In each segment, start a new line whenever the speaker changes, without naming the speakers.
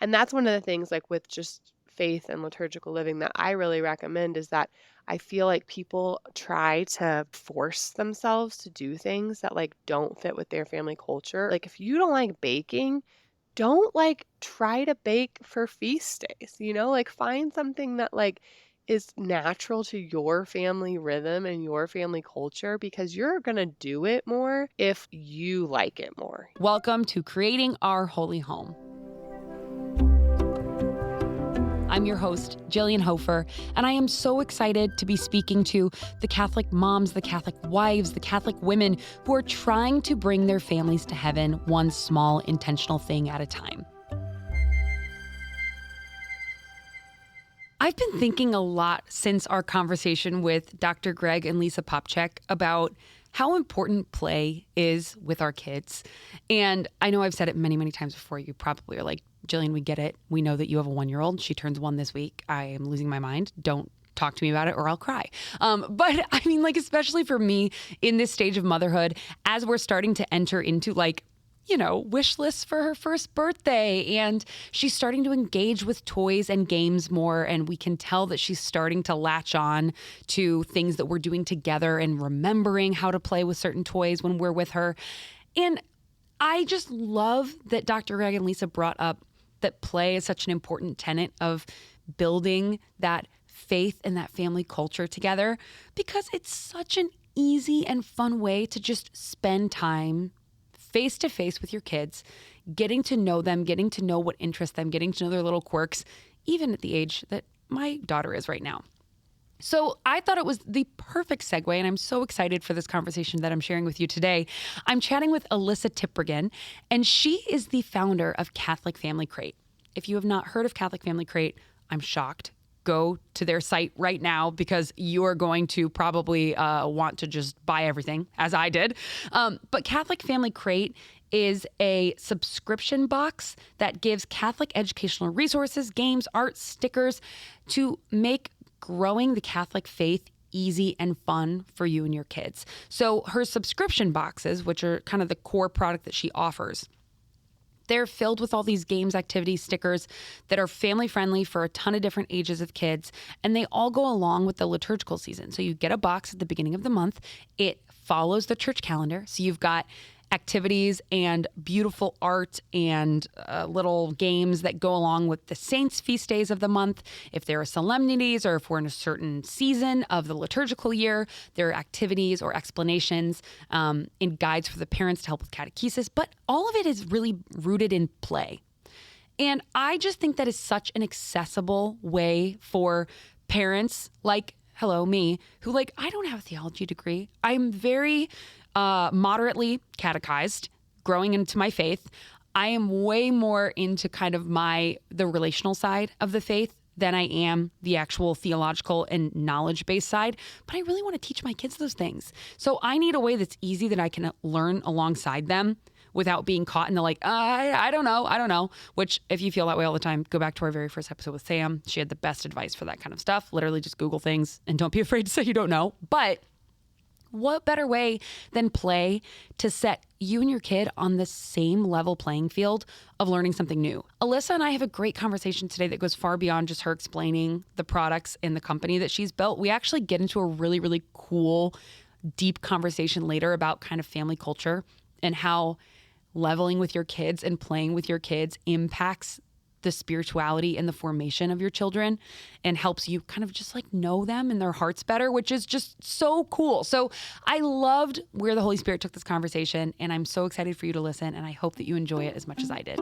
And that's one of the things like with just faith and liturgical living that I really recommend is that I feel like people try to force themselves to do things that like don't fit with their family culture. Like if you don't like baking, don't like try to bake for feast days, like find something that like is natural to your family rhythm and your family culture because you're going to do it more if you like it more.
Welcome to Creating Our Holy Home. I'm your host, Jillian Hofer, and I am so excited to be speaking to the Catholic moms, the Catholic wives, the Catholic women who are trying to bring their families to heaven one small intentional thing at a time. I've been thinking a lot since our conversation with Dr. Greg and Lisa Popchak about how important play is with our kids. And I know I've said it many, many times before. You probably are like, Jillian, we get it. We know that you have a 1-year-old. She turns 1 this week. I am losing my mind. Don't talk to me about it or I'll cry. But I mean, like, especially for me in this stage of motherhood, as we're starting to enter into wish lists for her first birthday. And she's starting to engage with toys and games more. And we can tell that she's starting to latch on to things that we're doing together and remembering how to play with certain toys when we're with her. And I just love that Dr. Greg and Lisa brought up that play is such an important tenet of building that faith and that family culture together, because it's such an easy and fun way to just spend time face to face with your kids, getting to know them, getting to know what interests them, getting to know their little quirks, even at the age that my daughter is right now. So I thought it was the perfect segue, and I'm so excited for this conversation that I'm sharing with you today. I'm chatting with Elissa Tiprigan, and she is the founder of Catholic Family Crate. If you have not heard of Catholic Family Crate, I'm shocked. Go to their site right now because you are going to probably want to just buy everything, as I did. But Catholic Family Crate is a subscription box that gives Catholic educational resources, games, art, stickers to make growing the Catholic faith easy and fun for you and your kids. So her subscription boxes, which are kind of the core product that she offers, they're filled with all these games, activities, stickers that are family friendly for a ton of different ages of kids. And they all go along with the liturgical season. So you get a box at the beginning of the month. It follows the church calendar. So you've got activities and beautiful art and little games that go along with the saints' feast days of the month. If there are solemnities or if we're in a certain season of the liturgical year, there are activities or explanations and guides for the parents to help with catechesis. But all of it is really rooted in play. And I just think that is such an accessible way for parents like, hello, me, who I don't have a theology degree. I'm very moderately catechized, growing into my faith. I am way more into kind of the relational side of the faith than I am the actual theological and knowledge-based side. But I really want to teach my kids those things. So I need a way that's easy that I can learn alongside them without being caught in the I don't know, which if you feel that way all the time, go back to our very first episode with Sam. She had the best advice for that kind of stuff. Literally just Google things and don't be afraid to say you don't know. But what better way than play to set you and your kid on the same level playing field of learning something new? Elissa and I have a great conversation today that goes far beyond just her explaining the products and the company that she's built. We actually get into a really, really cool, deep conversation later about kind of family culture and how leveling with your kids and playing with your kids impacts the spirituality and the formation of your children and helps you kind of just know them and their hearts better, which is just so cool. So I loved where the Holy Spirit took this conversation, and I'm so excited for you to listen, and I hope that you enjoy it as much as I did.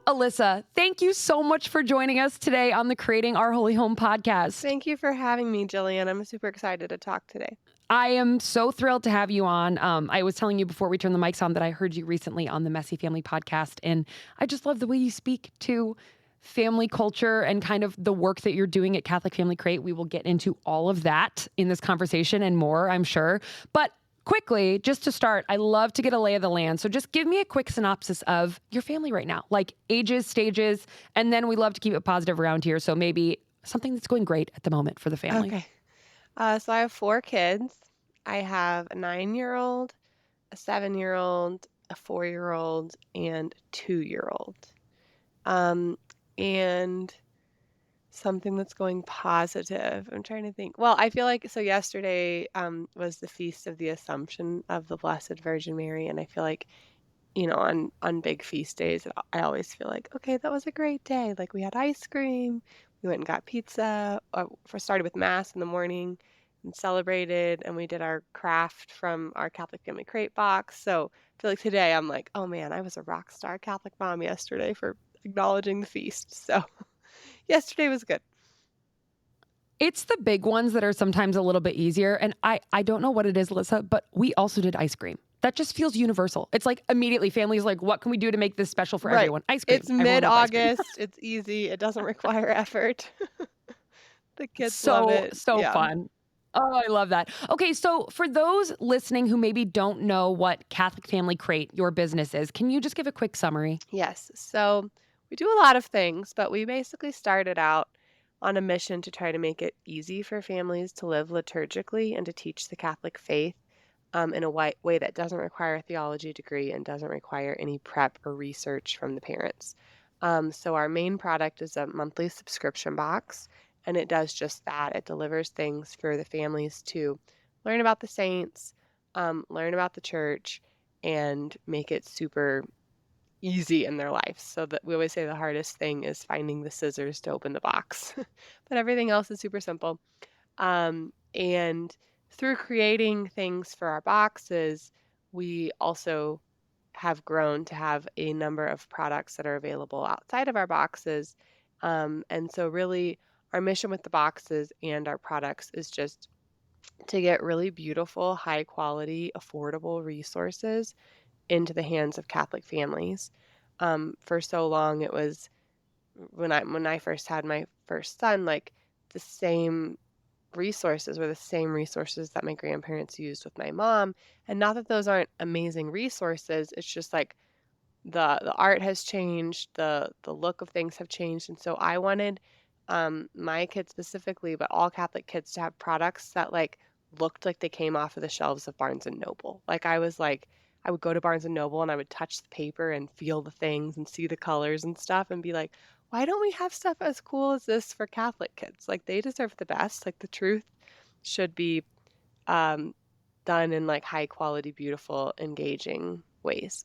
Elissa, thank you so much for joining us today on the Creating Our Holy Home podcast.
Thank you for having me, Jillian. I'm super excited to talk today.
I am so thrilled to have you on. I was telling you before we turned the mics on that I heard you recently on the Messy Family podcast, and I just love the way you speak to family culture and kind of the work that you're doing at Catholic Family Crate. We will get into all of that in this conversation and more, I'm sure. But quickly, just to start, I love to get a lay of the land. So just give me a quick synopsis of your family right now, ages, stages, and then we love to keep it positive around here. So maybe something that's going great at the moment for the family.
Okay. So I have 4 kids. I have a 9-year-old, a 7-year-old, a 4-year-old, and a 2-year-old. Um, and something that's going positive. I'm trying to think. Well, I feel like so yesterday was the feast of the Assumption of the Blessed Virgin Mary, and I feel like on big feast days, I always feel like, okay, that was a great day. Like we had ice cream, we went and got pizza. For started with mass in the morning and celebrated, and we did our craft from our Catholic Family Crate box. So I feel like today I'm like, oh man, I was a rock star Catholic mom yesterday for acknowledging the feast. So yesterday was good.
It's the big ones that are sometimes a little bit easier. And I don't know what it is, Alyssa, but we also did ice cream. That just feels universal. It's like immediately families like, what can we do to make this special for
Right.
everyone? Ice
It's
cream. Everyone loves ice cream.
mid-August. It's easy. It doesn't require effort. The kids love
So,
it.
so
Yeah.
fun. Oh, I love that. Okay, so for those listening who maybe don't know what Catholic Family Crate, your business is, can you just give a quick summary?
Yes. So we do a lot of things, but we basically started out on a mission to try to make it easy for families to live liturgically and to teach the Catholic faith in a way that doesn't require a theology degree and doesn't require any prep or research from the parents. So our main product is a monthly subscription box, and it does just that. It delivers things for the families to learn about the saints, learn about the church, and make it super easy in their life. So that we always say the hardest thing is finding the scissors to open the box, but everything else is super simple. And through creating things for our boxes, we also have grown to have a number of products that are available outside of our boxes. And so, really, our mission with the boxes and our products is just to get really beautiful, high quality, affordable resources into the hands of Catholic families. For so long, it was when I first had my first son, like the same resources were the same resources that my grandparents used with my mom. And not that those aren't amazing resources, it's just like the art has changed, the look of things have changed. And so I wanted my kids specifically, but all Catholic kids to have products that like looked like they came off of the shelves of Barnes and Noble. Like I would go to Barnes and Noble and I would touch the paper and feel the things and see the colors and stuff and be like, why don't we have stuff as cool as this for Catholic kids? Like they deserve the best. Like the truth should be um, done in like high quality, beautiful, engaging ways.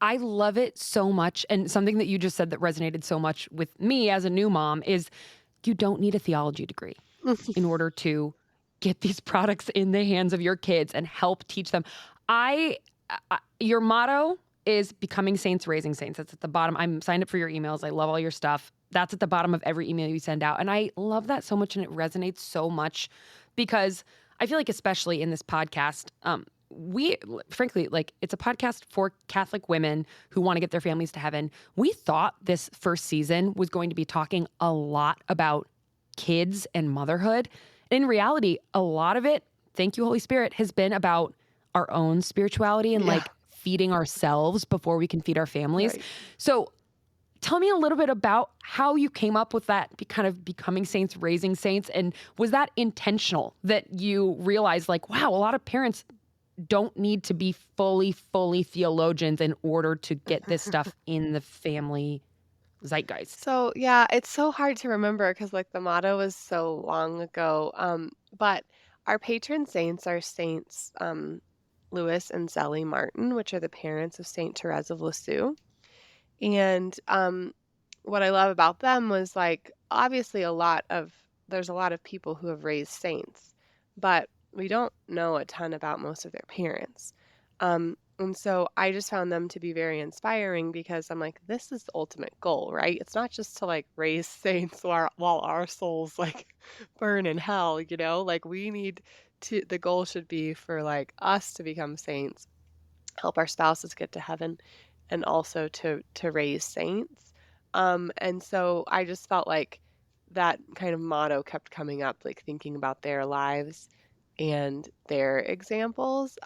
I love it so much. And something that you just said that resonated so much with me as a new mom is you don't need a theology degree in order to get these products in the hands of your kids and help teach them. Your motto is becoming saints, raising saints. That's at the bottom. I'm signed up for your emails. I love all your stuff. That's at the bottom of every email you send out. And I love that so much. And it resonates so much because I feel like, especially in this podcast, we frankly, like, it's a podcast for Catholic women who want to get their families to heaven. We thought this first season was going to be talking a lot about kids and motherhood. In reality, a lot of it, thank you, Holy Spirit, has been about our own spirituality and
Yeah,
like feeding ourselves before we can feed our families.
right.
So tell me a little bit about how you came up with that kind of becoming saints, raising saints. And was that intentional that you realized like, wow, a lot of parents don't need to be fully theologians in order to get this stuff in the family zeitgeist?
So, yeah, it's so hard to remember because like the motto was so long ago. But our patron saints are Saints Louis and Zelly Martin, which are the parents of Saint Therese of Lisieux. And what I love about them was like obviously there's a lot of people who have raised saints, but we don't know a ton about most of their parents. And so I just found them to be very inspiring because I'm like, this is the ultimate goal, right? It's not just to like raise saints while our souls like burn in hell, you know? Like we need the goal should be for like us to become saints, help our spouses get to heaven, and also to raise saints. And so I just felt like that kind of motto kept coming up, like thinking about their lives and their examples.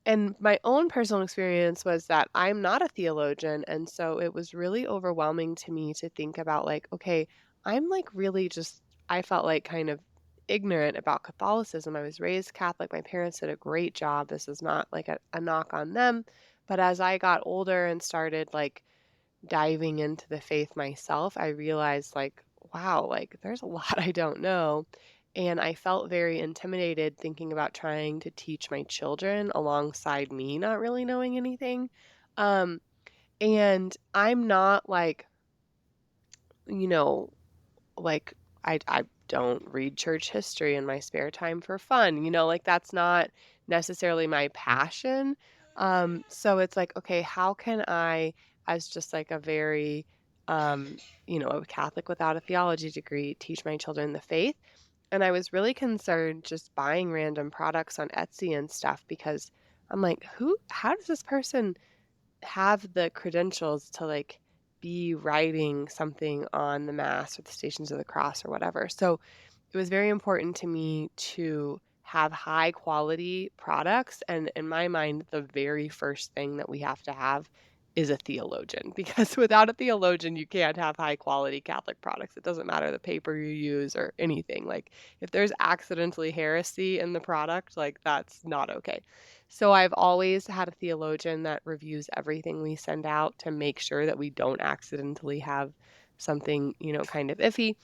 And my own personal experience was that I'm not a theologian, and so it was really overwhelming to me to think about like, okay, I'm like really just I felt like kind of ignorant about Catholicism. I was raised Catholic. My parents did a great job. This is not like a knock on them, But as I got older and started like diving into the faith myself, I realized like, wow, like there's a lot I don't know. And I felt very intimidated thinking about trying to teach my children alongside me not really knowing anything. Um, and I'm not like, you know, like I don't read church history in my spare time for fun, like that's not necessarily my passion. So it's like, okay, how can I, as just like a very, a Catholic without a theology degree, teach my children the faith? And I was really concerned just buying random products on Etsy and stuff because I'm like, how does this person have the credentials to like be writing something on the Mass or the Stations of the Cross or whatever. So it was very important to me to have high quality products. And in my mind, the very first thing that we have to have is a theologian, because without a theologian, you can't have high quality Catholic products. It doesn't matter the paper you use or anything. Like if there's accidentally heresy in the product, like that's not okay. So I've always had a theologian that reviews everything we send out to make sure that we don't accidentally have something, kind of iffy.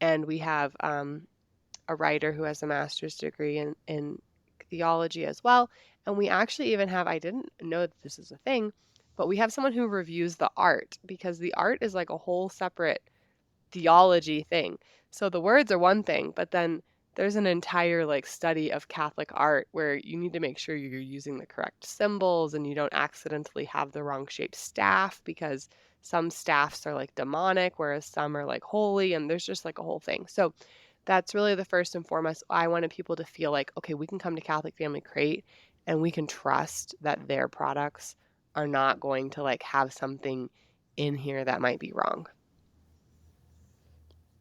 And we have a writer who has a master's degree in theology as well. And we actually even have, I didn't know that this is a thing, but we have someone who reviews the art, because the art is like a whole separate theology thing. So the words are one thing, but then there's an entire like study of Catholic art where you need to make sure you're using the correct symbols and you don't accidentally have the wrong shaped staff, because some staffs are like demonic, whereas some are like holy, and there's just like a whole thing. So that's really the first and foremost. I wanted people to feel like, okay, we can come to Catholic Family Crate and we can trust that their products are not going to like have something in here that might be wrong.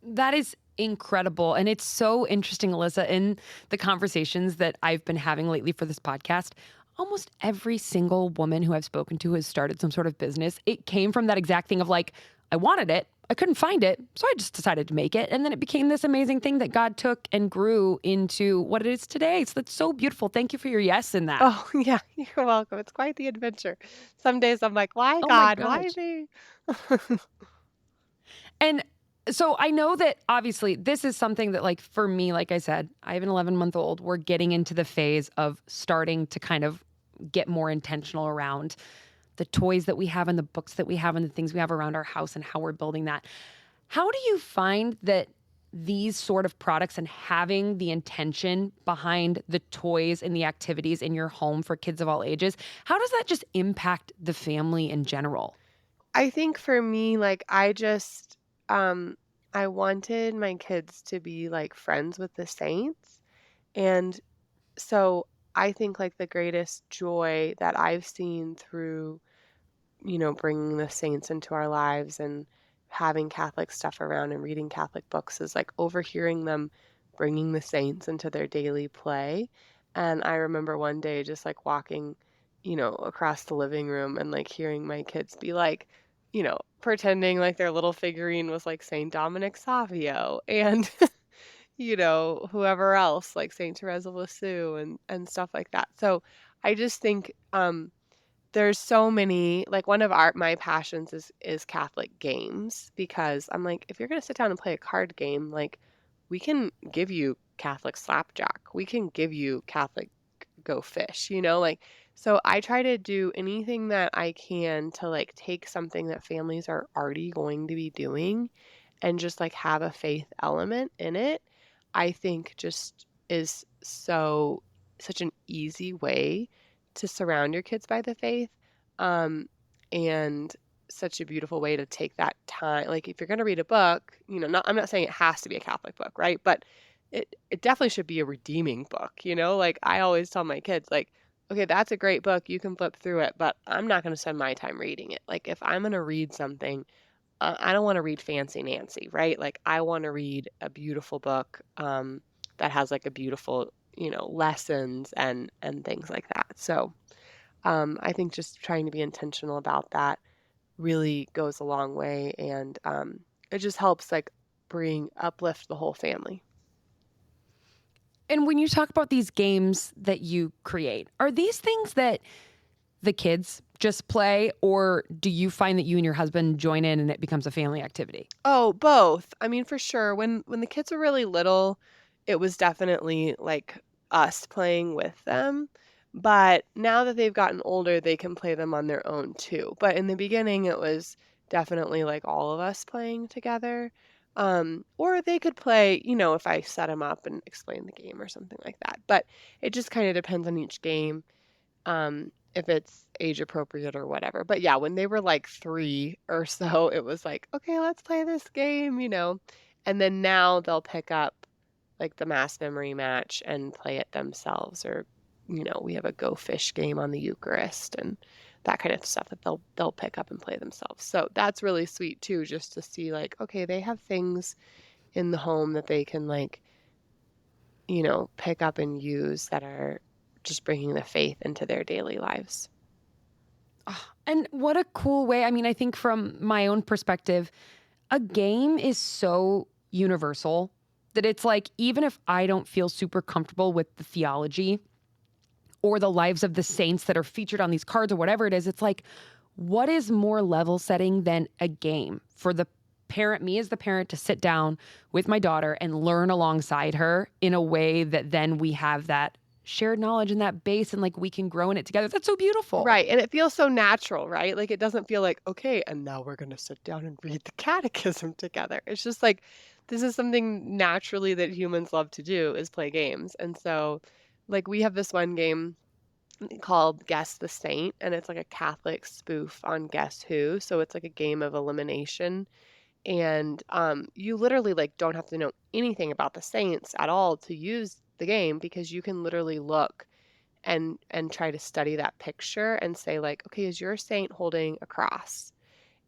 That is incredible. And it's so interesting, Alyssa, in the conversations that I've been having lately for this podcast. Almost every single woman who I've spoken to has started some sort of business. It came from that exact thing of like, I wanted it, I couldn't find it, so I just decided to make it. And then it became this amazing thing that God took and grew into what it is today. So that's so beautiful. Thank you for your yes in that.
Oh, yeah, you're welcome. It's quite the adventure. Some days I'm like, "Why,
Oh my
God? Why
gosh.
me?"
And so I know that obviously this is something that, like, for me, like I said, I have an 11-month-old. We're getting into the phase of starting to kind of get more intentional around the toys that we have and the books that we have and the things we have around our house and how we're building that. How do you find that these sort of products and having the intention behind the toys and the activities in your home for kids of all ages, how does that just impact the family in general?
I think for me, like, um I wanted my kids to be, like, friends with the saints, and so I think, like, the greatest joy that I've seen through, bringing the saints into our lives and having Catholic stuff around and reading Catholic books is like overhearing them bringing the saints into their daily play. And I remember one day just like walking, across the living room and like hearing my kids be like, pretending like their little figurine was like Saint Dominic Savio and, whoever else, like Saint Therese of Lisieux and stuff like that. So I just think there's so many, like, one of our my passions is Catholic games, because I'm like, if you're gonna sit down and play a card game, like, we can give you Catholic slapjack. We can give you Catholic go fish, like, so I try to do anything that I can to, like, take something that families are already going to be doing and just, like, have a faith element in it. I think just is such an easy way to surround your kids by the faith, um, and such a beautiful way to take that time. Like, if you're gonna read a book, I'm not saying it has to be a Catholic book, right? But it definitely should be a redeeming book, Like, I always tell my kids, like, "Okay, that's a great book, you can flip through it, but I'm not gonna spend my time reading it." Like, if I'm gonna read something, I don't wanna read Fancy Nancy, right? Like, I wanna read a beautiful book, that has, like, a beautiful, lessons and things like that. So, I think just trying to be intentional about that really goes a long way, and, it just helps, like, uplift the whole family.
And when you talk about these games that you create, are these things that the kids just play, or do you find that you and your husband join in and it becomes a family activity?
Oh, both. I mean, for sure. When the kids were really little, it was definitely like us playing with them. But now that they've gotten older, they can play them on their own too. But in the beginning, it was definitely like all of us playing together. Or they could play, if I set them up and explain the game or something like that. But it just kind of depends on each game, if it's age appropriate or whatever. But yeah, when they were like 3 or so, it was like, "Okay, let's play this game." And then now they'll pick up like the mass memory match and play it themselves, or we have a Go Fish game on the Eucharist and that kind of stuff that they'll pick up and play themselves. So that's really sweet too, just to see like, okay, they have things in the home that they can like, pick up and use that are just bringing the faith into their daily lives.
And what a cool way. I mean, I think from my own perspective, a game is so universal that it's like, even if I don't feel super comfortable with the theology or the lives of the saints that are featured on these cards or whatever it is, it's like, what is more level setting than a game for the parent, me as the parent, to sit down with my daughter and learn alongside her in a way that then we have that shared knowledge and that base, and like we can grow in it together. That's so beautiful.
Right, and it feels so natural, right? Like, it doesn't feel like, "Okay, and now we're gonna sit down and read the catechism together." It's just like, this is something naturally that humans love to do, is play games, and so, like, we have this one game called Guess the Saint, and it's like a Catholic spoof on Guess Who, so it's like a game of elimination, and, you literally, like, don't have to know anything about the saints at all to use the game, because you can literally look and try to study that picture and say like, okay, is your saint holding a cross?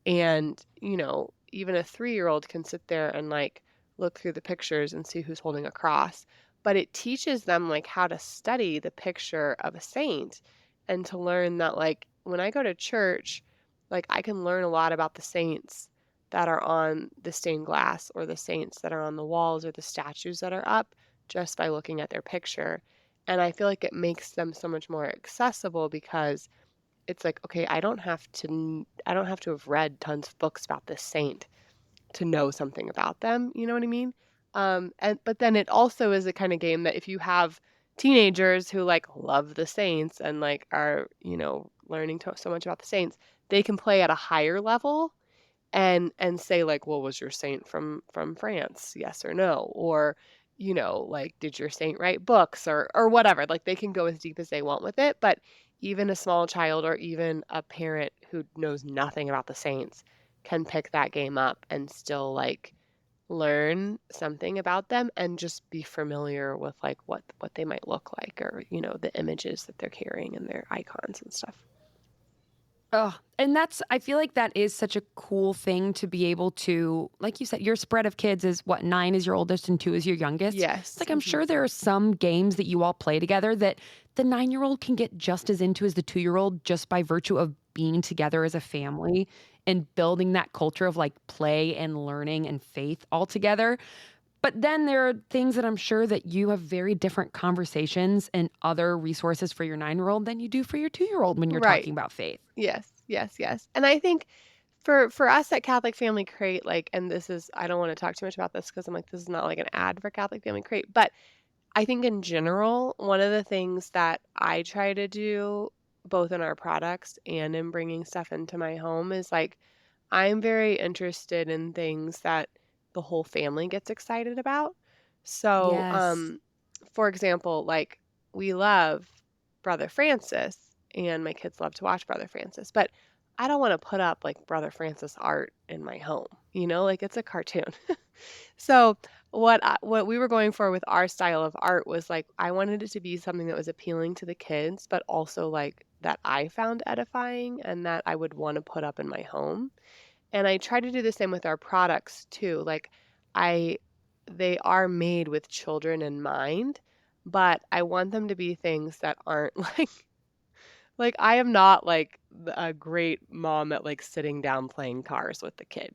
And, even a 3-year-old can sit there and like look through the pictures and see who's holding a cross. But it teaches them like how to study the picture of a saint and to learn that like when I go to church, like I can learn a lot about the saints that are on the stained glass or the saints that are on the walls or the statues that are up just by looking at their picture. And I feel like it makes them so much more accessible because it's like, okay, I don't have to have read tons of books about this saint to know something about them, you know what I mean? And but then it also is a kind of game that if you have teenagers who like love the saints and like are, learning so much about the saints, they can play at a higher level and say like, well, was your saint from France? Yes or no? Or, like, did your saint write books or whatever? Like they can go as deep as they want with it, but even a small child or even a parent who knows nothing about the saints can pick that game up and still like learn something about them and just be familiar with like what they might look like, or, the images that they're carrying and their icons and stuff.
Oh, and I feel like that is such a cool thing to be able to, like you said, your spread of kids is what, 9 is your oldest and 2 is your youngest. It's
Yes.
like, I'm sure there are some games that you all play together that the 9-year-old can get just as into as the 2-year-old just by virtue of being together as a family and building that culture of like play and learning and faith all together. But then there are things that I'm sure that you have very different conversations and other resources for your 9-year-old than you do for your 2-year-old when you're
Right.
talking about faith.
Yes, yes, yes. And I think for us at Catholic Family Crate, like, and this is, I don't want to talk too much about this because I'm like, this is not like an ad for Catholic Family Crate, but I think in general, one of the things that I try to do both in our products and in bringing stuff into my home is like, I'm very interested in things that the whole family gets excited about. So,
Yes.
for example, like we love Brother Francis and my kids love to watch Brother Francis, but I don't want to put up like Brother Francis art in my home, like it's a cartoon. So what we were going for with our style of art was like I wanted it to be something that was appealing to the kids, but also like that I found edifying and that I would want to put up in my home. And I try to do the same with our products too. Like I they are made with children in mind, but I want them to be things that aren't like I am not like a great mom at like sitting down playing cars with the kid.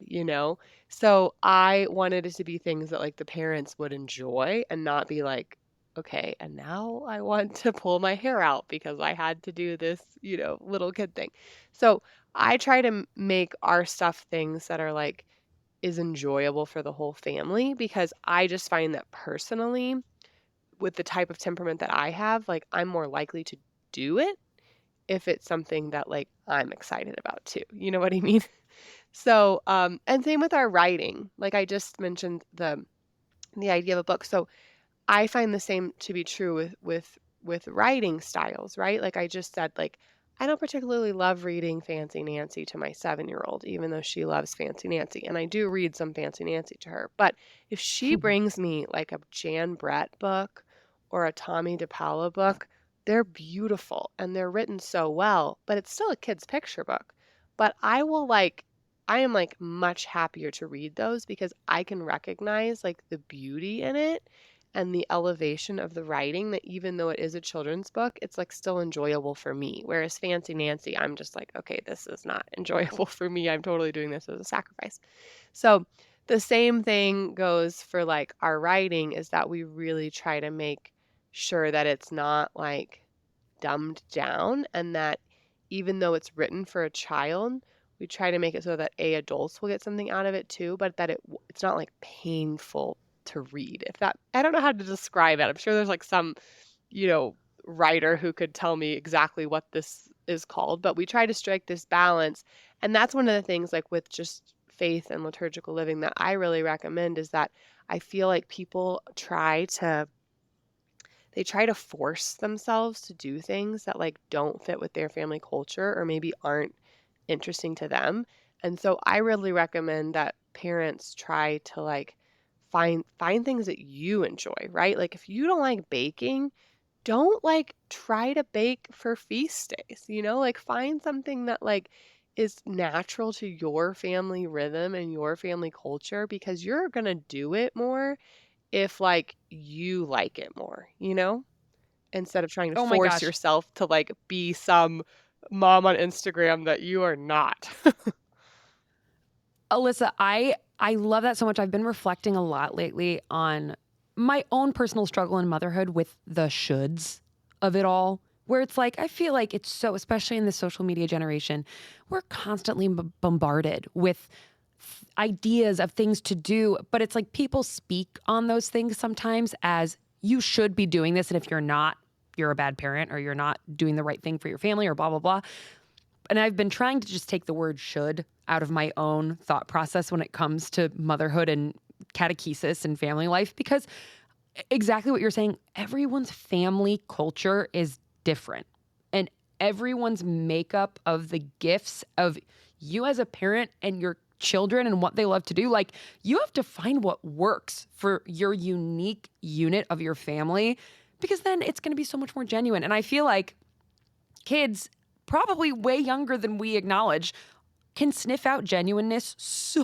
So I wanted it to be things that like the parents would enjoy and not be like, okay, and now I want to pull my hair out because I had to do this, little kid thing. So I try to make our stuff things that are like, is enjoyable for the whole family because I just find that personally, with the type of temperament that I have, like I'm more likely to do it if it's something that like I'm excited about too. You know what I mean? So, and same with our writing. Like I just mentioned the idea of a book. So I find the same to be true with writing styles, right? Like I just said, like I don't particularly love reading Fancy Nancy to my 7-year-old, even though she loves Fancy Nancy, and I do read some Fancy Nancy to her. But if she brings me like a Jan Brett book or a Tommy DePaula book, they're beautiful and they're written so well, but it's still a kid's picture book. But I am like much happier to read those because I can recognize like the beauty in it and the elevation of the writing that even though it is a children's book, it's like still enjoyable for me. Whereas Fancy Nancy, I'm just like, okay, this is not enjoyable for me. I'm totally doing this as a sacrifice. So the same thing goes for like our writing is that we really try to make sure that it's not like dumbed down and that even though it's written for a child, we try to make it so that adults will get something out of it too, but that it's not like painful to read. If that I don't know how to describe it. I'm sure there's like some, you know, writer who could tell me exactly what this is called, but we try to strike this balance. And that's one of the things like with just faith and liturgical living that I really recommend is that I feel like people try to force themselves to do things that like don't fit with their family culture or maybe aren't interesting to them. And so I really recommend that parents try to like find things that you enjoy, right? Like if you don't like baking, don't like try to bake for feast days, Like find something that like is natural to your family rhythm and your family culture because you're going to do it more if like you like it more, Instead of trying to
Oh my
force
gosh.
yourself to like be some mom on Instagram that you are not.
Alyssa, I love that so much. I've been reflecting a lot lately on my own personal struggle in motherhood with the shoulds of it all. Where it's like, I feel like it's so, especially in the social media generation, we're constantly bombarded with ideas of things to do. But it's like people speak on those things sometimes as you should be doing this. And if you're not, you're a bad parent or you're not doing the right thing for your family or blah, blah, blah. And I've been trying to just take the word should out of my own thought process when it comes to motherhood and catechesis and family life, because exactly what you're saying, everyone's family culture is different. And everyone's makeup of the gifts of you as a parent and your children and what they love to do, like you have to find what works for your unique unit of your family, because then it's going to be so much more genuine. And I feel like kids, probably way younger than we acknowledge, can sniff out genuineness so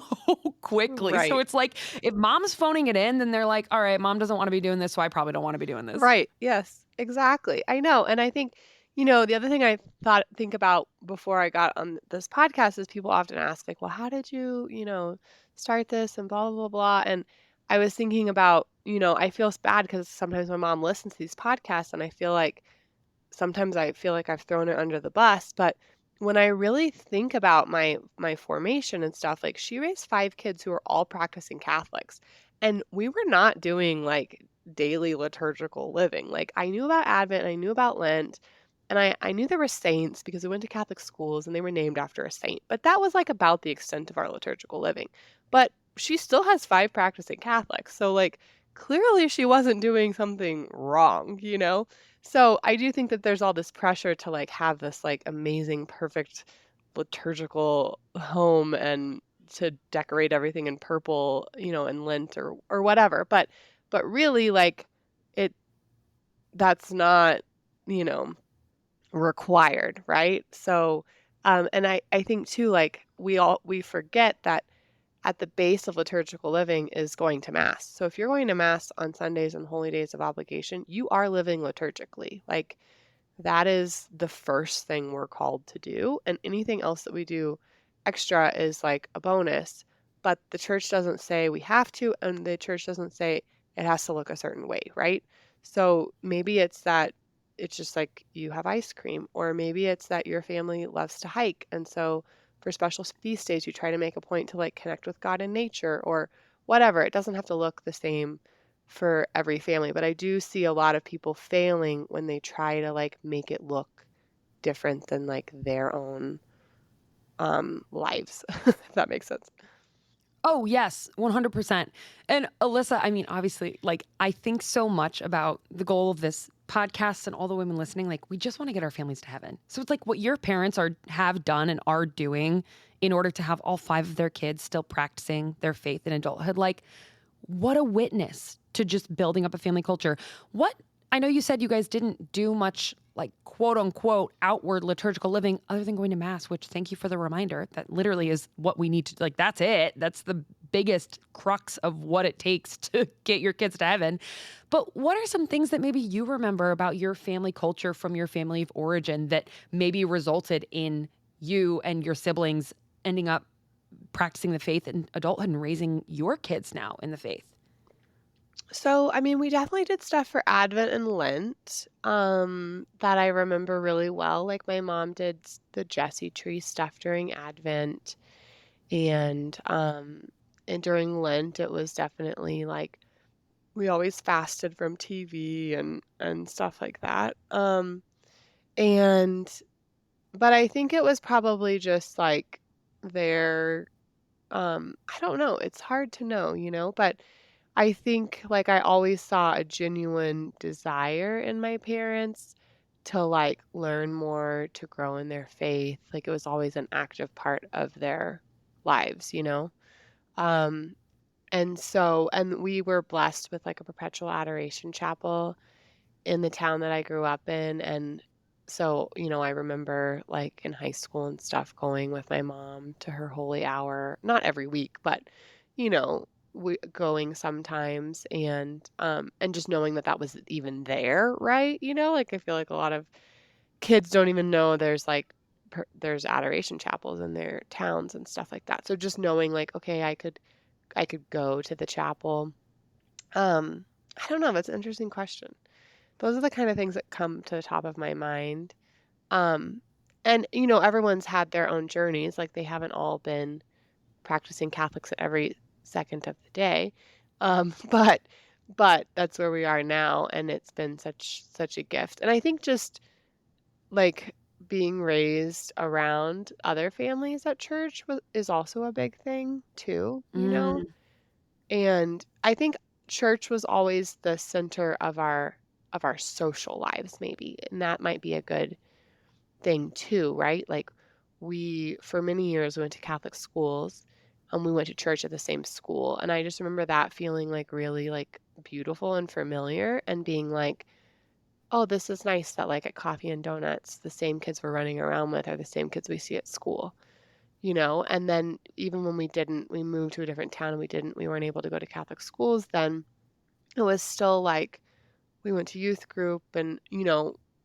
quickly. So
Right.
it's like if mom's phoning it in, then they're like, all right, mom doesn't want to be doing this, so I probably don't want to be doing this.
Right. Yes, exactly. I know. And I think, the other thing I think about before I got on this podcast is people often ask, like, well, how did you, start this and blah, blah, blah. And I was thinking about, I feel bad because sometimes my mom listens to these podcasts and I feel like sometimes I feel like I've thrown her under the bus, but when I really think about my formation and stuff, like she raised 5 kids who are all practicing Catholics. And we were not doing like daily liturgical living. Like I knew about Advent, I knew about Lent, and I knew there were saints because we went to Catholic schools and they were named after a saint. But that was like about the extent of our liturgical living. But she still has 5 practicing Catholics. So like clearly she wasn't doing something wrong. So I do think that there's all this pressure to like have this like amazing, perfect liturgical home and to decorate everything in purple, in Lent or whatever. But really like it that's not, you know, required, right? So and I think too like we forget that at the base of liturgical living is going to mass. So if you're going to mass on Sundays and holy days of obligation, you are living liturgically. Like that is the first thing we're called to do. And anything else that we do extra is like a bonus. But the church doesn't say we have to, and the church doesn't say it has to look a certain way, right? So maybe it's that it's just like you have ice cream, or maybe it's that your family loves to hike. And so for special feast days, you try to make a point to like connect with God in nature or whatever. It doesn't have to look the same for every family, but I do see a lot of people failing when they try to like make it look different than like their own lives, if that makes sense.
Oh, yes, 100%. And Alyssa, I mean, obviously, like, I think so much about the goal of this podcast and all the women listening. Like, we just want to get our families to heaven. So it's like what your parents have done and are doing in order to have all five of their kids still practicing their faith in adulthood. Like, what a witness to just building up a family culture. What I know you said you guys didn't do much like quote unquote outward liturgical living other than going to mass, which thank you for the reminder. That literally is what we need to like that's it. That's the biggest crux of what it takes to get your kids to heaven. But what are some things that maybe you remember about your family culture from your family of origin that maybe resulted in you and your siblings ending up practicing the faith in adulthood and raising your kids now in the faith?
So, I mean, we definitely did stuff for Advent and Lent, that I remember really well. Like my mom did the Jessie tree stuff during Advent, and and during Lent, it was definitely like we always fasted from TV and stuff like that. And but I think it was probably just like their I don't know, it's hard to know, but I think, like, I always saw a genuine desire in my parents to, like, learn more, to grow in their faith. Like, it was always an active part of their lives? Um, and we were blessed with, like, a perpetual adoration chapel in the town that I grew up in, and so, I remember, like, in high school and stuff going with my mom to her holy hour, not every week, but, you know, we going sometimes and just knowing that that was even there, right? Like, I feel like a lot of kids don't even know there's, like, there's adoration chapels in their towns and stuff like that. So just knowing, like, okay, I could go to the chapel. Um, I don't know, that's an interesting question. Those are the kind of things that come to the top of my mind. Um, and everyone's had their own journeys, like they haven't all been practicing Catholics at every second of the day. But that's where we are now, and it's been such a gift. And I think just like being raised around other families at church is also a big thing too.
Mm,
And I think church was always the center of our social lives maybe, and that might be a good thing too, right? Like we for many years went to Catholic schools and we went to church at the same school, and I just remember that feeling like really like beautiful and familiar and being like, "Oh, this is nice that like at coffee and donuts the same kids we're running around with are the same kids we see at school." And then even when we moved to a different town and we weren't able to go to Catholic schools then, it was still like we went to youth group and,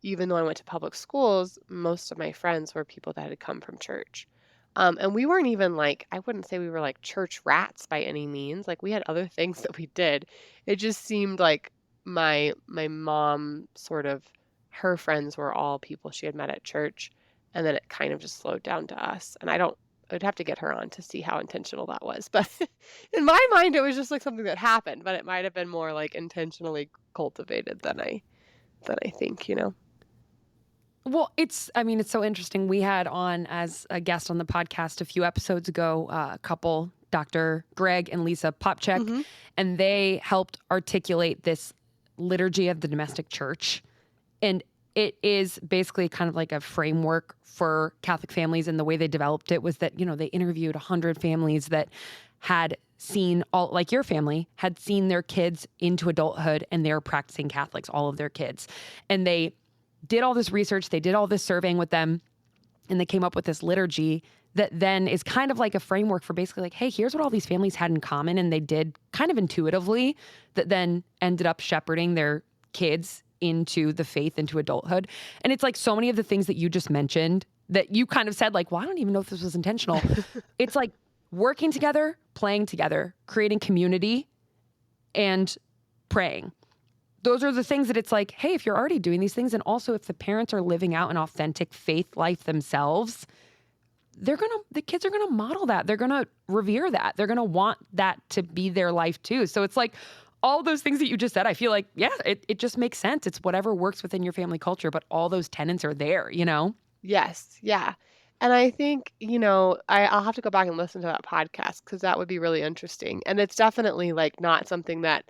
even though I went to public schools, most of my friends were people that had come from church. And we weren't even like, I wouldn't say we were like church rats by any means. Like we had other things that we did. It just seemed like my mom sort of her friends were all people she had met at church, and then it kind of just slowed down to us. And I'd have to get her on to see how intentional that was. But in my mind, it was just like something that happened, but it might have been more like intentionally cultivated than I think.
well, I mean, it's so interesting. We had on as a guest on the podcast a few episodes ago, a couple, Dr. Greg and Lisa Popchek,
Mhm.
and they helped articulate this liturgy of the domestic church. And it is basically kind of like a framework for Catholic families. And the way they developed it was that, they interviewed 100 families that had seen all, like your family, had seen their kids into adulthood and they're practicing Catholics, all of their kids. And they did all this research, they did all this surveying with them, and they came up with this liturgy that then is kind of like a framework for basically like, hey, here's what all these families had in common. And they did kind of intuitively that then ended up shepherding their kids into the faith, into adulthood. And it's like so many of the things that you just mentioned that you kind of said like, well, I don't even know if this was intentional. It's like working together, playing together, creating community and praying. those are the things that it's like, hey, if you're already doing these things, and also if the parents are living out an authentic faith life themselves, the kids are gonna model that. They're gonna revere that. They're gonna want that to be their life too. So it's like all those things that you just said, I feel like, yeah, it just makes sense. It's whatever works within your family culture, but all those tenets are there, you know?
Yes, yeah. And I think, I'll have to go back and listen to that podcast because that would be really interesting. And it's definitely like not something that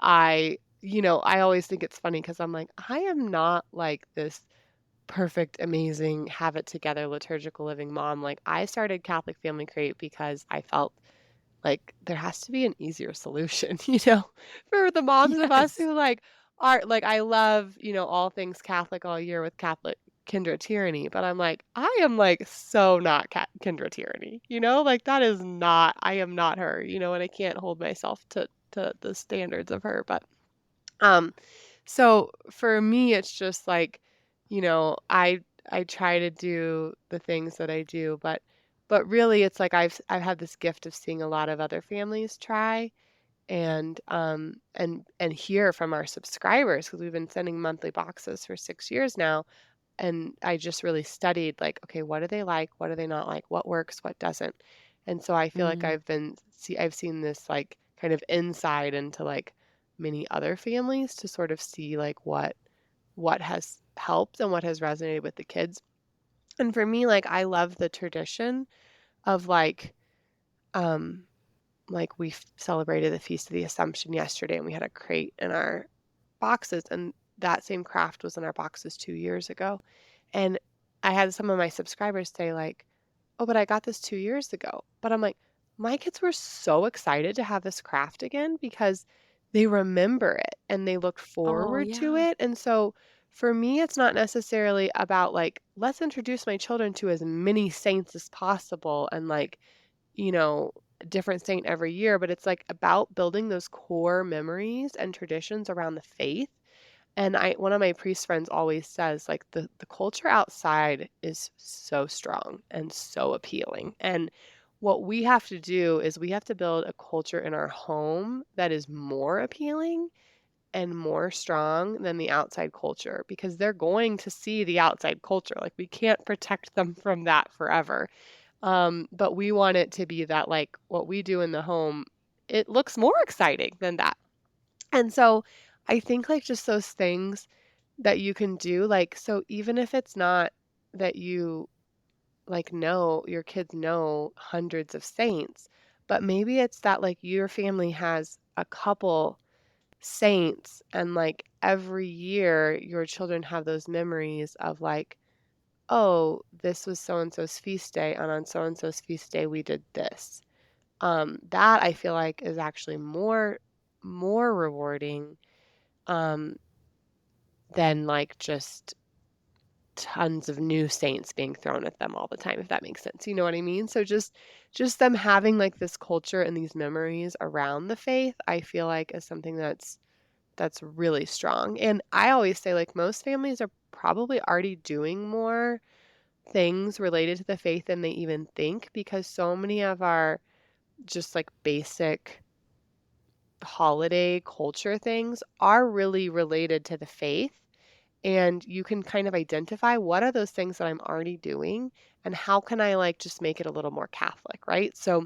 I always think it's funny because I'm like, I am not like this perfect, amazing, have it together liturgical living mom. Like I started Catholic Family Crate because I felt like there has to be an easier solution, for the moms of us
Yes.
who like are like I love, all things Catholic all year with Catholic Kindred Tyranny, but I'm like, I am like so not Kindred Tyranny, like that is not, I am not her, and I can't hold myself to the standards of her. But um, so for me, it's just like, I try to do the things that I do, but really it's like I've had this gift of seeing a lot of other families try and hear from our subscribers because we've been sending monthly boxes for 6 years now. And I just really studied like, okay, what do they like? What do they not like? What works? What doesn't? And so I feel like
Mm,
I've seen this like kind of insight into like many other families to sort of see like what has helped and what has resonated with the kids. And for me, like I love the tradition of um like celebrated the Feast of the Assumption yesterday and we had a crate in our boxes and that same craft was in our boxes 2 years ago. And I had some of my subscribers say like, "Oh, but I got this 2 years ago." But I'm like, "My kids were so excited to have this craft again because they remember it and they look
oh,
forward to
yeah.
it." And so for me, it's not necessarily about like, let's introduce my children to as many saints as possible and like, you know, a different saint every year, but it's like about building those core memories and traditions around the faith. And one of my priest friends always says, like, the culture outside is so strong and so appealing. And what we have to do is we have to build a culture in our home that is more appealing and more strong than the outside culture because they're going to see the outside culture. Like we can't protect them from that forever. But we want it to be that like what we do in the home, it looks more exciting than that. And so I think like just those things that you can do, like, so even if it's not that you like know your kids know hundreds of saints, but maybe it's that like your family has a couple saints and like every year your children have those memories of like, oh, this was so and so's feast day, and on so and so's feast day we did this. That I feel like is actually more rewarding um than like just tons of new saints being thrown at them all the time, if that makes sense. You know what I mean? So just them having like this culture and these memories around the faith, I feel like is something that's really strong. And I always say like most families are probably already doing more things related to the faith than they even think because so many of our just like basic holiday culture things are really related to the faith. And you can kind of identify what are those things that I'm already doing and how can I like just make it a little more Catholic, right? So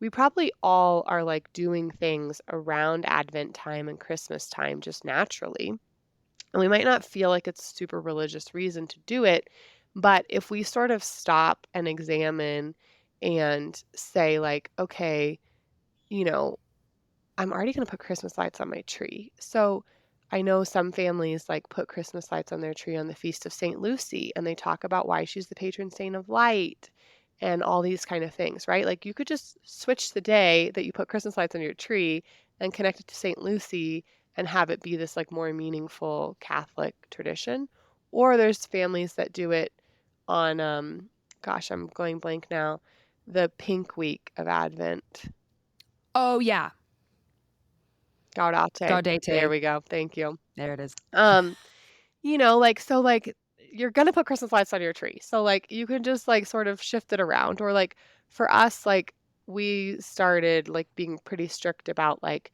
we probably all are like doing things around Advent time and Christmas time just naturally. And we might not feel like it's super religious reason to do it, but if we sort of stop and examine and say like, okay, you know, I'm already gonna put Christmas lights on my tree. So I know some families like put Christmas lights on their tree on the Feast of St. Lucy, and they talk about why she's the patron saint of light and all these kind of things, right? Like you could just switch the day that you put Christmas lights on your tree and connect it to St. Lucy and have it be this like more meaningful Catholic tradition. Or there's families that do it on gosh, I'm going blank now, the pink week of Advent.
Oh, yeah.
Gaudete. There
Gaudete.
we go. Thank you.
There it is.
Um, like so like you're gonna put Christmas lights on your tree. So like you can just like sort of shift it around. Or like for us, like we started like being pretty strict about like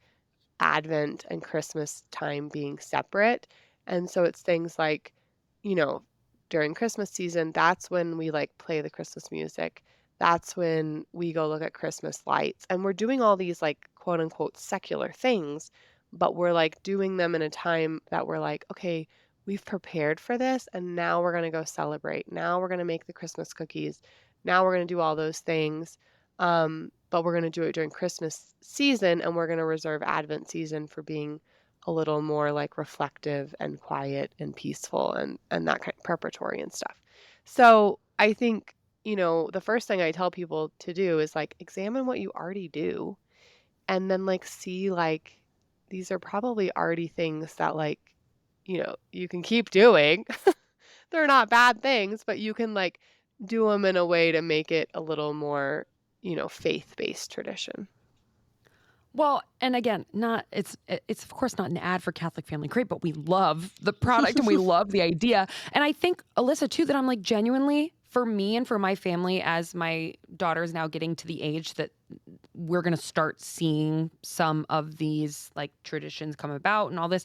Advent and Christmas time being separate. And so it's things like, you know, during Christmas season, that's when we like play the Christmas music. That's when we go look at Christmas lights. And we're doing all these like quote unquote secular things, but we're like doing them in a time that we're like, okay, we've prepared for this and now we're going to go celebrate. Now we're going to make the Christmas cookies. Now we're going to do all those things. But we're going to do it during Christmas season and we're going to reserve Advent season for being a little more like reflective and quiet and peaceful and that kind of preparatory and stuff. So I think, the first thing I tell people to do is like examine what you already do and then like see like these are probably already things that like, you can keep doing. They're not bad things, but you can like do them in a way to make it a little more, faith-based tradition.
Well, and again, not it's of course not an ad for Catholic Family Crate, but we love the product and we love the idea. And I think Elissa too that I'm like genuinely for me and for my family as my daughter is now getting to the age that we're going to start seeing some of these like traditions come about and all this.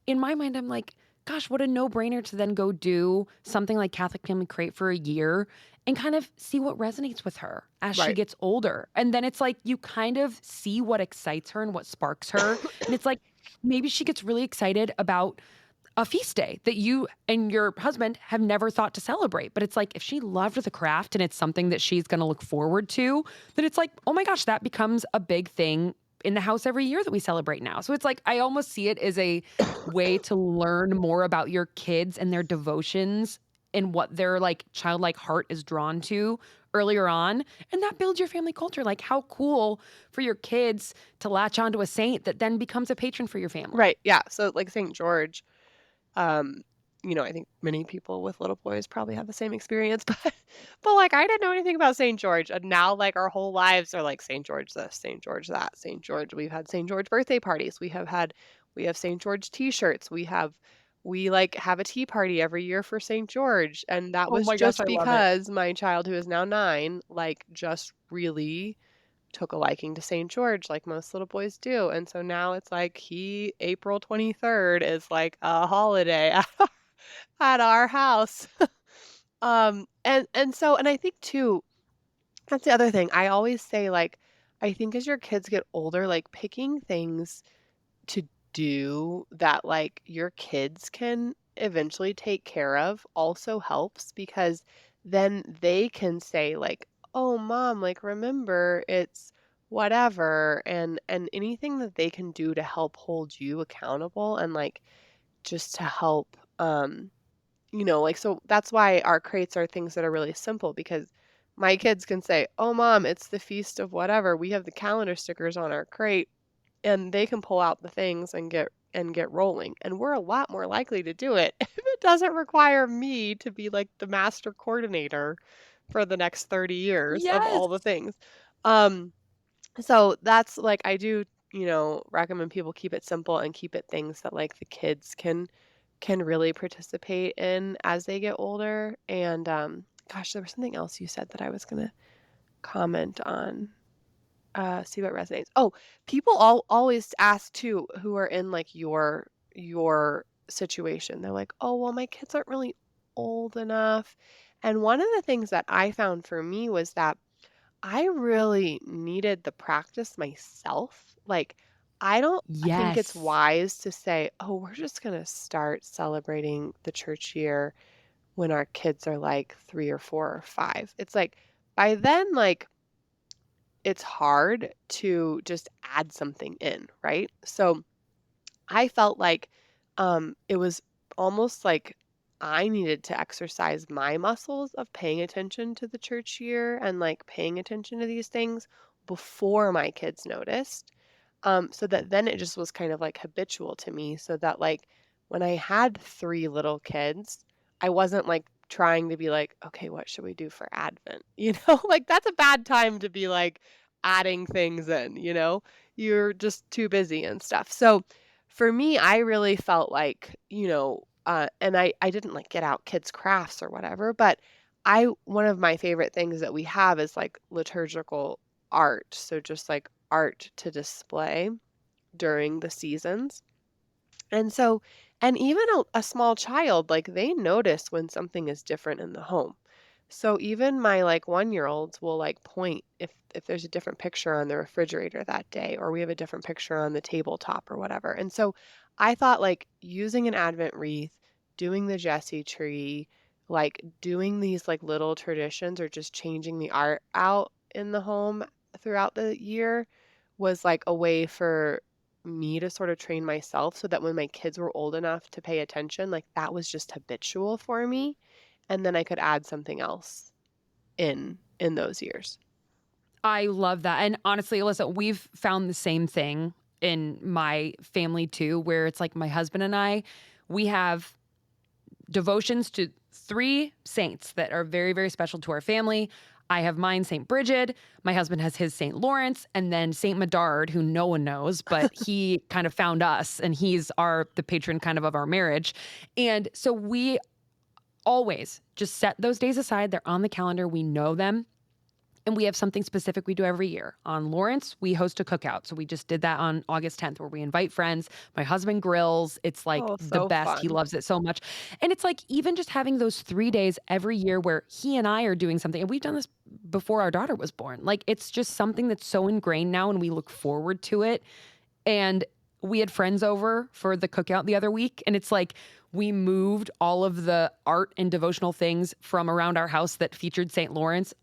In my mind, I'm like, gosh, what a no-brainer to then go do something like Catholic Family Crate for a year and kind of see what resonates with her as she
Right.
gets older. And then it's like you kind of see what excites her and what sparks her. And it's like maybe she gets really excited about a feast day that you and your husband have never thought to celebrate. But it's like if she loved the craft and it's something that she's going to look forward to, then it's like, oh my gosh, that becomes a big thing in the house every year that we celebrate now. So it's like I almost see it as a way to learn more about your kids and their devotions and what their like childlike heart is drawn to earlier on. And that builds your family culture. Like how cool for your kids to latch onto a saint that then becomes a patron for your family.
Right. Yeah. So like St. George, um, I think many people with little boys probably have the same experience, but like I didn't know anything about St. George, and now like our whole lives are like St. George this, St. George that, St. George. We've had St. George birthday parties. We have St. George t-shirts. We like have a tea party every year for St. George, and that
Oh
was
my gosh,
just
I love it.
because my child who is now 9 like just really took a liking to St. George like most little boys do. And so now it's like April 23rd is like a holiday at our house. And I think too, that's the other thing. I always say like I think as your kids get older, like picking things to do that like your kids can eventually take care of also helps because then they can say like, "Oh, mom, like remember it's whatever," and anything that they can do to help hold you accountable and like just to help like so that's why our crates are things that are really simple because my kids can say, "Oh, mom, it's the feast of whatever. We have the calendar stickers on our crate." And they can pull out the things and get rolling, and we're a lot more likely to do it if it doesn't require me to be, like, the master coordinator for the next 30 years of
Yes.
all the things. Um, so that's, like I do, recommend people keep it simple and keep it things that, like, the kids can really participate in as they get older, and, gosh, there was something else you said that I was gonna comment on. See what resonates. Oh, people always ask too who are in like your situation. They're like, "Oh, well, my kids aren't really old enough." And one of the things that I found for me was that I really needed the practice myself. Like, I think it's
Yes.
wise to say, "Oh, we're just going to start celebrating the church year when our kids are like 3 or 4 or 5." It's like by then like it's hard to just add something in, right? So I felt like it was almost like I needed to exercise my muscles of paying attention to the church year and like paying attention to these things before my kids noticed. So that then it just was kind of like habitual to me, so that like when I had 3 little kids, I wasn't like trying to be like, "Okay, what should we do for Advent?" Like that's a bad time to be like adding things in, you know? You're just too busy and stuff. So for me, I really felt like, and I didn't like get out kids' crafts or whatever, but one of my favorite things that we have is like liturgical art. So just like art to display during the seasons. And so, and even a small child, like they notice when something is different in the home. So even my like 1-year-olds will like point if there's a different picture on the refrigerator that day, or we have a different picture on the tabletop or whatever. And so I thought like using an Advent wreath, doing the Jesse tree, like doing these like little traditions or just changing the art out in the home throughout the year was like a way for me to sort of train myself so that when my kids were old enough to pay attention, like that was just habitual for me, and then I could add something else in those years.
I love that. And honestly, Alyssa, we've found the same thing in my family too, where it's like my husband and I, we have devotions to three saints that are very, very special to our family. I have mine, St. Bridget. My husband has his St. Lawrence, and then St. Medard, who no one knows, but he kind of found us, and he's the patron kind of our marriage. And so we always just set those days aside. They're on the calendar. We know them. And we have something specific we do every year. On Lawrence, we host a cookout. So we just did that on August 10th, where we invite friends. My husband grills. It's like
Oh,
the
so
best. He
fun.
loves it so much. And it's like even just having those 3 days every year where he and I are doing something. And we've done this before our daughter was born. Like it's just something that's so ingrained now, and we look forward to it. And we had friends over for the cookout the other week. And it's like we moved all of the art and devotional things from around our house that featured St. Lawrence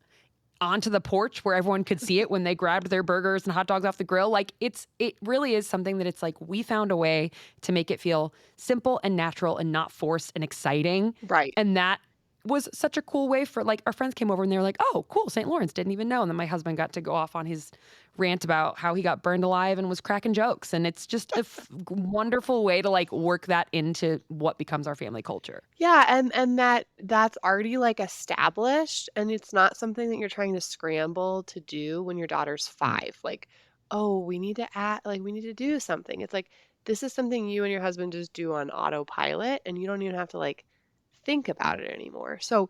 onto the porch where everyone could see it when they grabbed their burgers and hot dogs off the grill. Like it really is something that it's like we found a way to make it feel simple and natural and not forced and exciting.
Right.
And that was such a cool way for like our friends came over and they were like, oh, cool, St. Lawrence, didn't even know. And then my husband got to go off on his rant about how he got burned alive and was cracking jokes. And it's just a wonderful way to like work that into what becomes our family culture.
Yeah, and that's already like established, and it's not something that you're trying to scramble to do when your daughter's 5. Like, oh, we need to add like we need to do something. It's like this is something you and your husband just do on autopilot, and you don't even have to like think about it anymore. So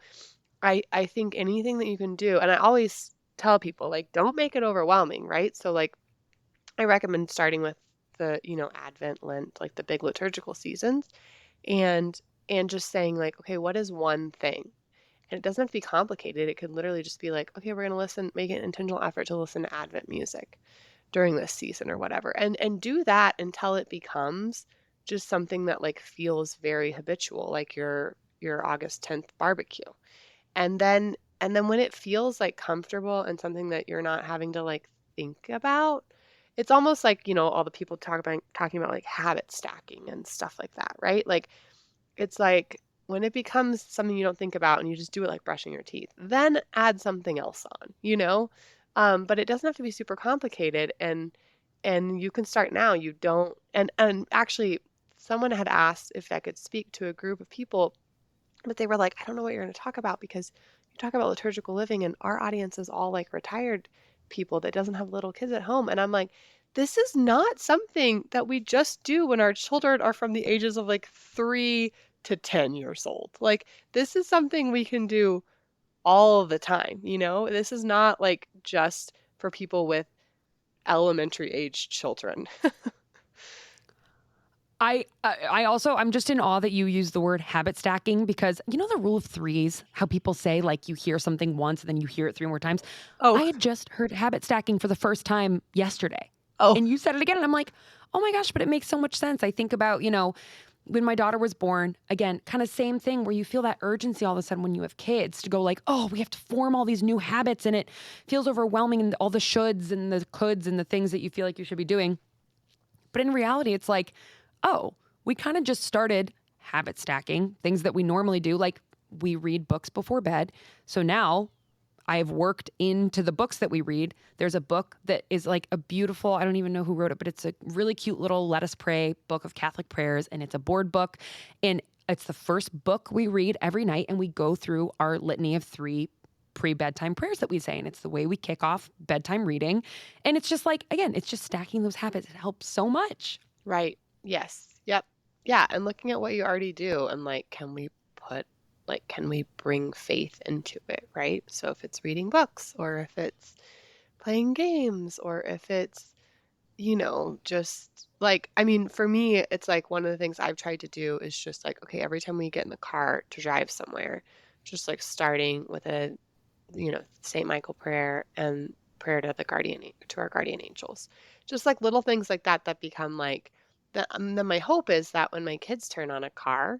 I think anything that you can do, and I always tell people like don't make it overwhelming, right? So like I recommend starting with the, Advent, Lent, like the big liturgical seasons, and just saying like, okay, what is one thing? And it doesn't have to be complicated. It could literally just be like, okay, we're going to make an intentional effort to listen to Advent music during this season or whatever. And do that until it becomes just something that like feels very habitual, like your August 10th barbecue. And then when it feels like comfortable and something that you're not having to like think about, it's almost like, all the people talking about like habit stacking and stuff like that, right? Like it's like when it becomes something you don't think about and you just do it like brushing your teeth, then add something else on. But it doesn't have to be super complicated, and you can start now. You don't and actually someone had asked if I could speak to a group of people, but they were like, I don't know what you're going to talk about because you talk about liturgical living and our audience is all like retired people that doesn't have little kids at home. And I'm like, this is not something that we just do when our children are from the ages of like 3 to 10 years old. Like this is something we can do all the time. This is not like just for people with elementary age children.
I'm just in awe that you use the word habit stacking because you know the rule of threes, how people say like you hear something once and then you hear it 3 more times.
Oh,
I had just heard habit stacking for the first time yesterday.
oh,
And you said it again and I'm like, "Oh my gosh, but it makes so much sense." I think about, when my daughter was born, again, kind of same thing where you feel that urgency all of a sudden when you have kids to go like, "Oh, we have to form all these new habits," and it feels overwhelming and all the shoulds and the coulds and the things that you feel like you should be doing. But in reality, it's like, oh, we kind of just started habit stacking, things that we normally do. Like we read books before bed. So now I've worked into the books that we read. There's a book that is like a beautiful, I don't even know who wrote it, but it's a really cute little Let Us Pray book of Catholic prayers. And it's a board book. And it's the first book we read every night. And we go through our litany of 3 pre-bedtime prayers that we say. And it's the way we kick off bedtime reading. And it's just like, again, it's just stacking those habits. It helps so much.
right. Yes. Yep. Yeah. And looking at what you already do and like, can we bring faith into it, right? So if it's reading books or if it's playing games or if it's, just like, I mean, for me, it's like one of the things I've tried to do is just like, okay, every time we get in the car to drive somewhere, just like starting with a, St. Michael prayer and prayer to to our guardian angels. Just like little things like that that become like that. Then my hope is that when my kids turn on a car,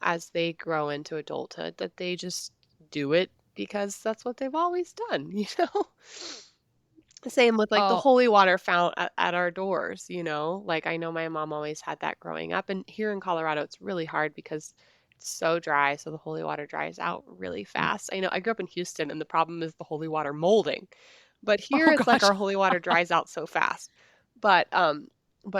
as they grow into adulthood, that they just do it because that's what they've always done. Same with like the
Oh,
holy water fount at our doors. Like I know my mom always had that growing up. And here in Colorado, it's really hard because it's so dry. So the holy water dries out really fast. I know I grew up in Houston and the problem is the holy water molding. But here
oh
it's like
gosh.
our holy water dries out so fast. But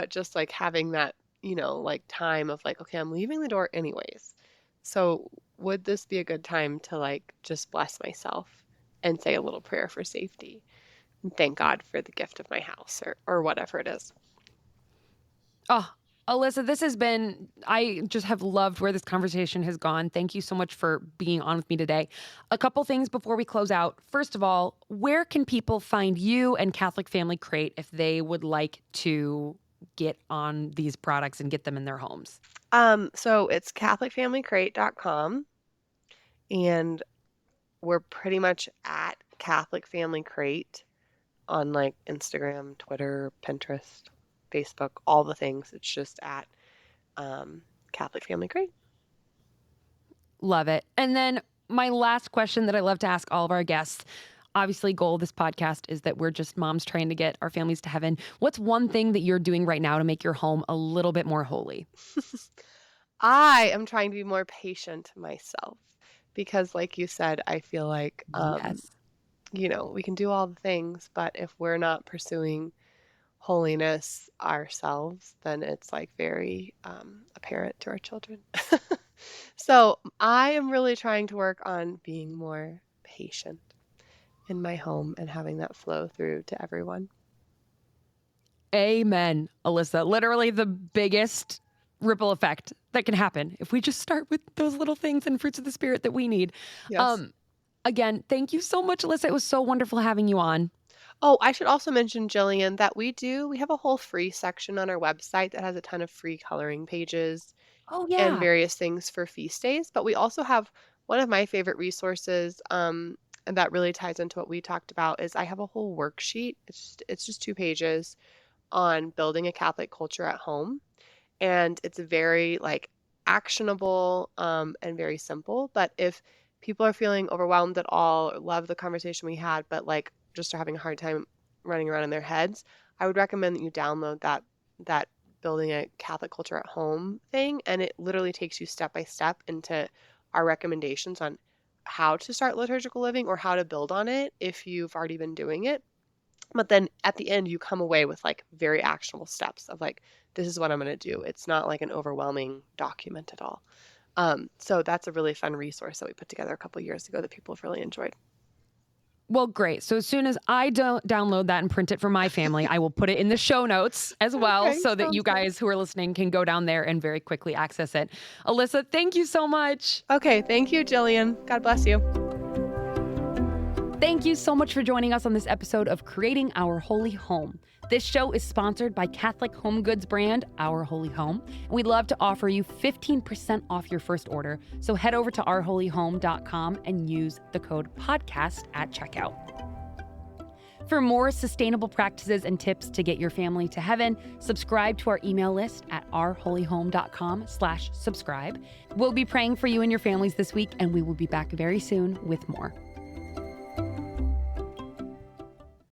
just like having that, like time of like, okay, I'm leaving the door anyways. So would this be a good time to like just bless myself and say a little prayer for safety? Thank God for the gift of my house or whatever it is.
Oh, Elissa, I just have loved where this conversation has gone. Thank you so much for being on with me today. A couple things before we close out. First of all, where can people find you and Catholic Family Crate if they would like to get on these products and get them in their homes?
So it's catholicfamilycrate.com and we're pretty much at Catholic Family Crate on like Instagram, Twitter, Pinterest, Facebook, all the things. It's just at Catholic Family Crate.
Love it. And then my last question that I love to ask all of our guests. Obviously, goal of this podcast is that we're just moms trying to get our families to heaven. What's one thing that you're doing right now to make your home a little bit more holy?
I am trying to be more patient myself because like you said, I feel like
Yes.
we can do all the things, but if we're not pursuing holiness ourselves, then it's like very apparent to our children. So I am really trying to work on being more patient in my home and having that flow through to everyone.
Amen, Elissa. Literally the biggest ripple effect that can happen if we just start with those little things and fruits of the spirit that we need.
Yes.
Um, Again, thank you so much, Elissa. It was so wonderful having you on.
Oh, I should also mention, Jillian, that we have a whole free section on our website that has a ton of free coloring pages
Oh,
and
yeah.
various things for feast days. But we also have one of my favorite resources, and that really ties into what we talked about, is I have a whole worksheet. It's just 2 pages on building a Catholic culture at home. And it's very like actionable and very simple. But if people are feeling overwhelmed at all, or love the conversation we had, but like just are having a hard time running around in their heads, I would recommend that you download that building a Catholic culture at home thing, and it literally takes you step by step into our recommendations on how to start liturgical living or how to build on it if you've already been doing it. But then at the end, you come away with like very actionable steps of like, this is what I'm going to do. It's not like an overwhelming document at all. So that's a really fun resource that we put together a couple years ago that people have really enjoyed.
Well, great. So as soon as I don't download that and print it for my family, I will put it in the show notes as well
Okay,
so that you
sounds good.
guys who are listening can go down there and very quickly access it. Elissa, thank you so much.
Okay, thank you, Jillian. God bless you.
Thank you so much for joining us on this episode of Creating Our Holy Home. This show is sponsored by Catholic home goods brand Our Holy Home, and we'd love to offer you 15% off your first order. So head over to ourholyhome.com and use the code podcast at checkout. For more sustainable practices and tips to get your family to heaven, subscribe to our email list at ourholyhome.com/subscribe. We'll be praying for you and your families this week, and we will be back very soon with more.